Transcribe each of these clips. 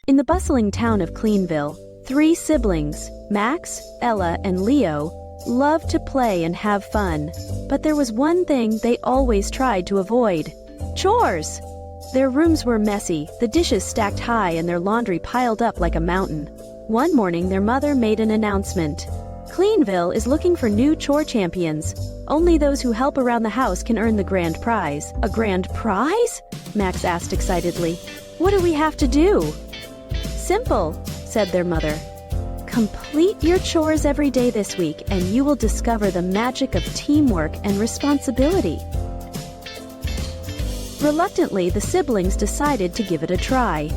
In the bustling town of Cleanville, three siblings, Max, Ella, and Leo, loved to play and have fun. But there was one thing they always tried to avoid: chores. Their rooms were messy, the dishes stacked high, and their laundry piled up like a mountain. One morning, their mother made an announcement. Cleanville is looking for new chore champions. Only those who help around the house can earn the grand prize. A grand prize? Max asked excitedly. What do we have to do? Simple, said their mother. Complete your chores every day this week, and you will discover the magic of teamwork and responsibility. Reluctantly, the siblings decided to give it a try.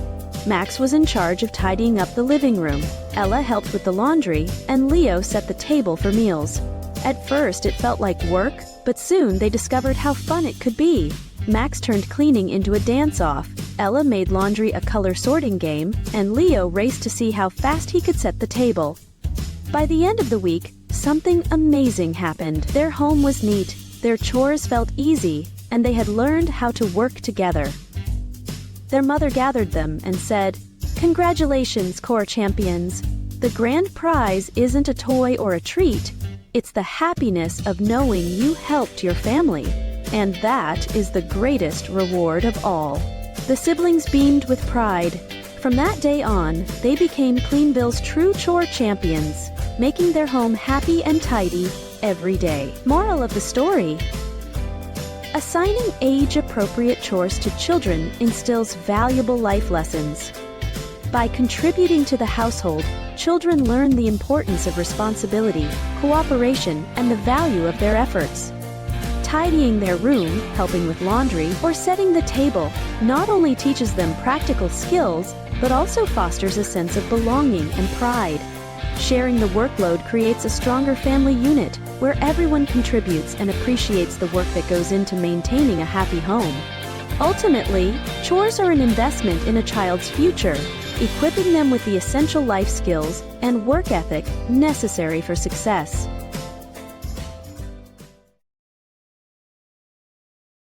Max was in charge of tidying up the living room, Ella helped with the laundry, and Leo set the table for meals. At first it felt like work, but soon they discovered how fun it could be. Max turned cleaning into a dance-off, Ella made laundry a color sorting game, and Leo raced to see how fast he could set the table. By the end of the week, something amazing happened. Their home was neat, their chores felt easy, and they had learned how to work together. Their mother gathered them and said, "Congratulations, Chore Champions. The grand prize isn't a toy or a treat. It's the happiness of knowing you helped your family. And that is the greatest reward of all." The siblings beamed with pride. From that day on, they became Cleanville's true chore champions, making their home happy and tidy every day. Moral of the story: assigning age-appropriate chores to children instills valuable life lessons. By contributing to the household, children learn the importance of responsibility, cooperation, and the value of their efforts. Tidying their room, helping with laundry, or setting the table not only teaches them practical skills, but also fosters a sense of belonging and pride. Sharing the workload creates a stronger family unit, where everyone contributes and appreciates the work that goes into maintaining a happy home. Ultimately, chores are an investment in a child's future, equipping them with the essential life skills and work ethic necessary for success.